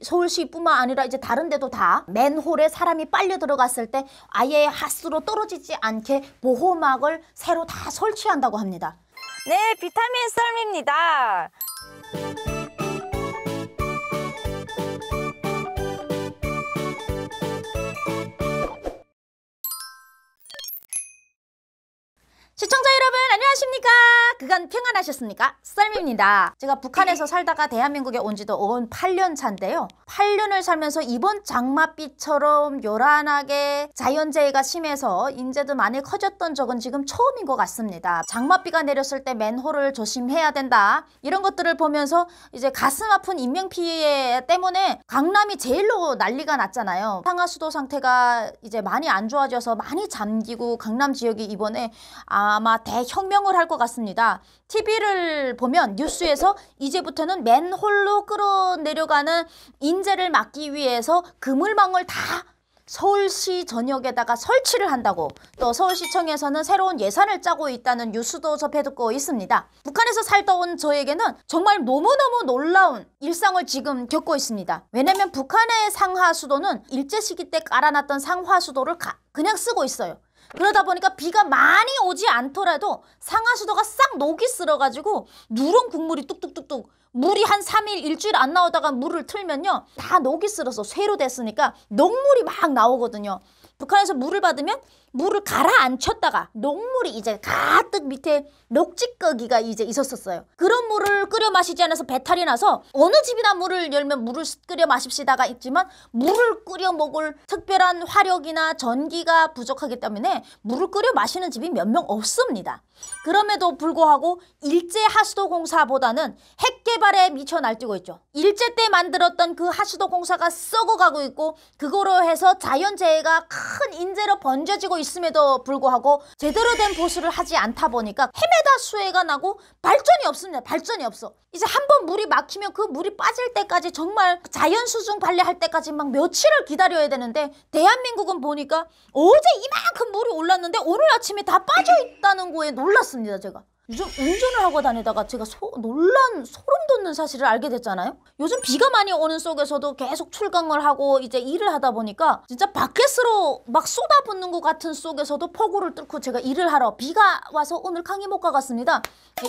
서울시뿐만 아니라 이제 다른 데도 다 맨홀에 사람이 빨려 들어갔을 때 아예 하수로 떨어지지 않게 보호막을 새로 다 설치한다고 합니다. 네, 비타민 썰입니다. 시청자 여러분 안녕하십니까? 그간 평안하셨습니까? 썰미입니다. 제가 북한에서 살다가 대한민국에 온 지도 8년 차인데요. 8년을 살면서 이번 장맛비처럼 요란하게 자연재해가 심해서 인재도 많이 커졌던 적은 지금 처음인 것 같습니다. 장맛비가 내렸을 때 맨홀을 조심해야 된다. 이런 것들을 보면서 이제 가슴 아픈 인명피해 때문에 강남이 제일로 난리가 났잖아요. 상하수도 상태가 이제 많이 안 좋아져서 많이 잠기고 강남 지역이 이번에 아마 대혁명을 할 것 같습니다. TV를 보면 뉴스에서 이제부터는 맨홀로 끌어내려가는 인재를 막기 위해서 그물망을 다 서울시 전역에다가 설치를 한다고, 또 서울시청에서는 새로운 예산을 짜고 있다는 뉴스도 접해듣고 있습니다. 북한에서 살다 온 저에게는 정말 너무너무 놀라운 일상을 지금 겪고 있습니다. 왜냐면 북한의 상하수도는 일제시기 때 깔아놨던 상하수도를 그냥 쓰고 있어요. 그러다 보니까 비가 많이 오지 않더라도 상하수도가 싹 녹이 쓸어가지고 누런 국물이 뚝뚝뚝뚝, 물이 한 3일, 일주일 안 나오다가 물을 틀면요 다 녹이 쓸어서 쇠로 됐으니까 녹물이 막 나오거든요. 북한에서 물을 받으면 물을 가라앉혔다가 녹물이 이제 가득 밑에 녹지거기가 이제 있었어요. 그런 물을 끓여 마시지 않아서 배탈이 나서 어느 집이나 물을 열면 물을 끓여 마십시다가 있지만 물을 끓여 먹을 특별한 화력이나 전기가 부족하기 때문에 물을 끓여 마시는 집이 몇 명 없습니다. 그럼에도 불구하고 일제 하수도 공사보다는 핵 개발에 미쳐 날뛰고 있죠. 일제 때 만들었던 그 하수도 공사가 썩어가고 있고, 그거로 해서 자연재해가 큰 인재로 번져지고 있음에도 불구하고 제대로 된 보수를 하지 않다 보니까 헤매다 수해가 나고 발전이 없습니다. 발전이 없어. 이제 한번 물이 막히면 그 물이 빠질 때까지 정말 자연수중 발레할 때까지 막 며칠을 기다려야 되는데, 대한민국은 보니까 어제 이만큼 물이 올랐는데 오늘 아침에 다 빠져 있다는 거에 놀랐습니다. 제가 요즘 운전을 하고 다니다가 제가 소름 돋는 사실을 알게 됐잖아요. 요즘 비가 많이 오는 속에서도 계속 출강을 하고 이제 일을 하다 보니까 진짜 바켓으로 막 쏟아붓는 것 같은 속에서도 폭우를 뚫고 제가 일을 하러 비가 와서 오늘 강의 못 가갔습니다.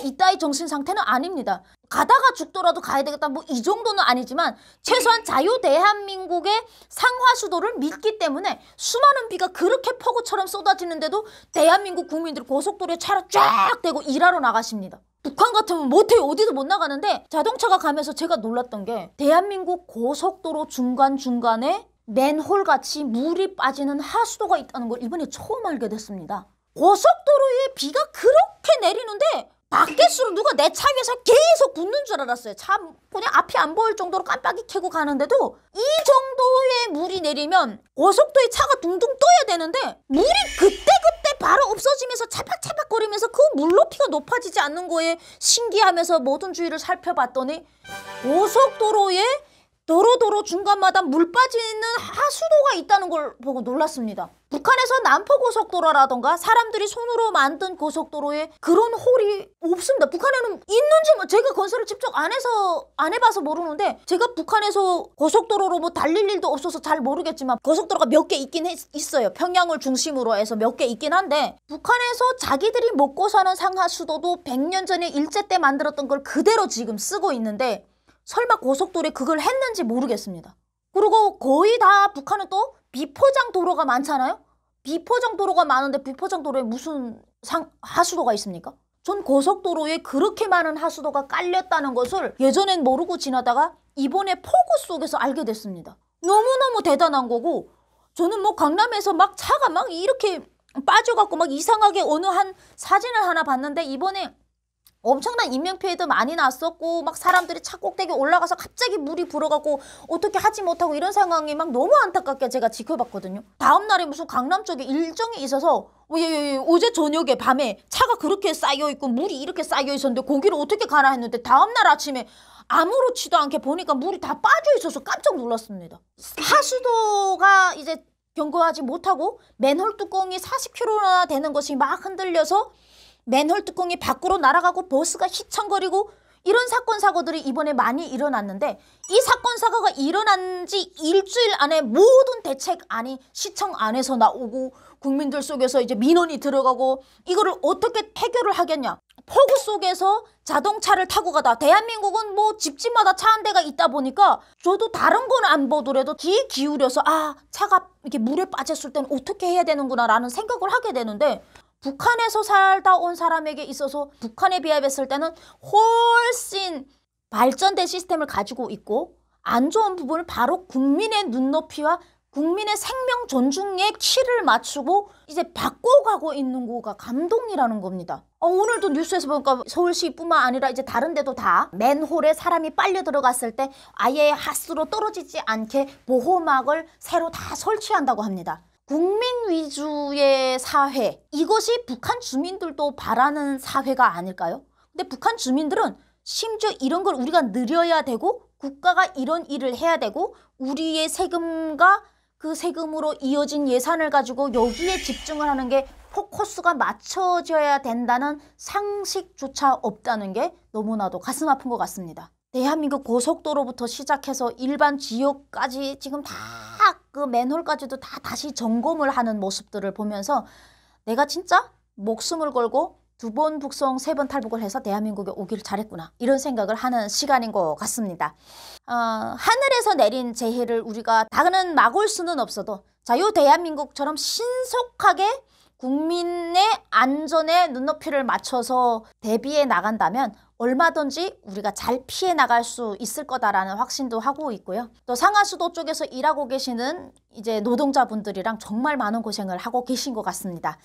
이따위 정신 상태는 아닙니다. 가다가 죽더라도 가야 되겠다 뭐 이 정도는 아니지만 최소한 자유 대한민국의 상하수도를 믿기 때문에 수많은 비가 그렇게 폭우처럼 쏟아지는데도 대한민국 국민들이 고속도로에 차로 쫙 대고 일하러 나가십니다. 북한 같으면 못해 어디도 못 나가는데, 자동차가 가면서 제가 놀랐던 게 대한민국 고속도로 중간중간에 맨홀같이 물이 빠지는 하수도가 있다는 걸 이번에 처음 알게 됐습니다. 고속도로에 비가 그렇게 내리는데 바켓으로 누가 내 차 위에서 계속 붙는 줄 알았어요. 차 그냥 앞이 안 보일 정도로 깜빡이 켜고 가는데도 이 정도의 물이 내리면 고속도로에 차가 둥둥 떠야 되는데 물이 그때그때 바로 없어지면서 차박차박거리면서 그 물높이가 높아지지 않는 거에 신기하면서 모든 주위를 살펴봤더니 고속도로에 도로 중간마다 물 빠지는 하수도가 있다는 걸 보고 놀랐습니다. 북한에서 남포고속도로라던가 사람들이 손으로 만든 고속도로에 그런 홀이 없습니다. 북한에는 있는지 제가 건설을 직접 안 해봐서 모르는데, 제가 북한에서 고속도로로 뭐 달릴 일도 없어서 잘 모르겠지만 고속도로가 몇 개 있긴 있어요. 평양을 중심으로 해서 몇 개 있긴 한데, 북한에서 자기들이 먹고 사는 상하수도도 100년 전에 일제 때 만들었던 걸 그대로 지금 쓰고 있는데 설마 고속도로에 그걸 했는지 모르겠습니다. 그리고 거의 다 북한은 또 비포장 도로가 많잖아요. 비포장 도로가 많은데 비포장 도로에 무슨 하수도가 있습니까? 전 고속도로에 그렇게 많은 하수도가 깔렸다는 것을 예전엔 모르고 지나다가 이번에 폭우 속에서 알게 됐습니다. 너무너무 대단한 거고, 저는 뭐 강남에서 막 차가 막 이렇게 빠져갖고 막 이상하게 어느 한 사진을 하나 봤는데, 이번에 엄청난 인명피해도 많이 났었고 막 사람들이 차 꼭대기 올라가서 갑자기 물이 불어가고 어떻게 하지 못하고 이런 상황이 막 너무 안타깝게 제가 지켜봤거든요. 다음날에 무슨 강남 쪽에 일정이 있어서 어제 저녁에 밤에 차가 그렇게 쌓여있고 물이 이렇게 쌓여있었는데 거기를 어떻게 가나 했는데 다음날 아침에 아무렇지도 않게 보니까 물이 다 빠져있어서 깜짝 놀랐습니다. 하수도가 이제 견고하지 못하고 맨홀 뚜껑이 40kg나 되는 것이 막 흔들려서 맨홀 뚜껑이 밖으로 날아가고 버스가 휘청거리고 이런 사건 사고들이 이번에 많이 일어났는데 이 사건 사고가 일어난 지 일주일 안에 모든 대책안이 시청 안에서 나오고 국민들 속에서 이제 민원이 들어가고 이거를 어떻게 해결을 하겠냐. 폭우 속에서 자동차를 타고 가다 대한민국은 뭐 집집마다 차 한 대가 있다 보니까 저도 다른 건 안 보더라도 귀 기울여서 차가 이렇게 물에 빠졌을 때는 어떻게 해야 되는구나 라는 생각을 하게 되는데 북한에서 살다 온 사람에게 있어서 북한에 비해봤을 때는 훨씬 발전된 시스템을 가지고 있고 안 좋은 부분을 바로 국민의 눈높이와 국민의 생명 존중에 키를 맞추고 이제 바꿔가고 있는 거가 감동이라는 겁니다. 오늘도 뉴스에서 보니까 서울시뿐만 아니라 이제 다른 데도 다 맨홀에 사람이 빨려 들어갔을 때 아예 하수로 떨어지지 않게 보호막을 새로 다 설치한다고 합니다. 국민 위주의 사회, 이것이 북한 주민들도 바라는 사회가 아닐까요? 근데 북한 주민들은 심지어 이런 걸 우리가 느려야 되고 국가가 이런 일을 해야 되고 우리의 세금과 그 세금으로 이어진 예산을 가지고 여기에 집중을 하는 게 포커스가 맞춰져야 된다는 상식조차 없다는 게 너무나도 가슴 아픈 것 같습니다. 대한민국 고속도로부터 시작해서 일반 지역까지 지금 다 그 맨홀까지도 다 다시 점검을 하는 모습들을 보면서 내가 진짜 목숨을 걸고 2번 북송 3번 탈북을 해서 대한민국에 오기를 잘했구나 이런 생각을 하는 시간인 것 같습니다. 하늘에서 내린 재해를 우리가 다는 막을 수는 없어도 자유 대한민국처럼 신속하게 국민의 안전에 눈높이를 맞춰서 대비해 나간다면 얼마든지 우리가 잘 피해 나갈 수 있을 거다라는 확신도 하고 있고요. 또 상하수도 쪽에서 일하고 계시는 이제 노동자분들이랑 정말 많은 고생을 하고 계신 것 같습니다.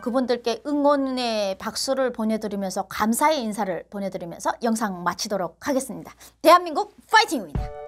그분들께 응원의 박수를 보내드리면서 감사의 인사를 보내드리면서 영상 마치도록 하겠습니다. 대한민국 파이팅입니다.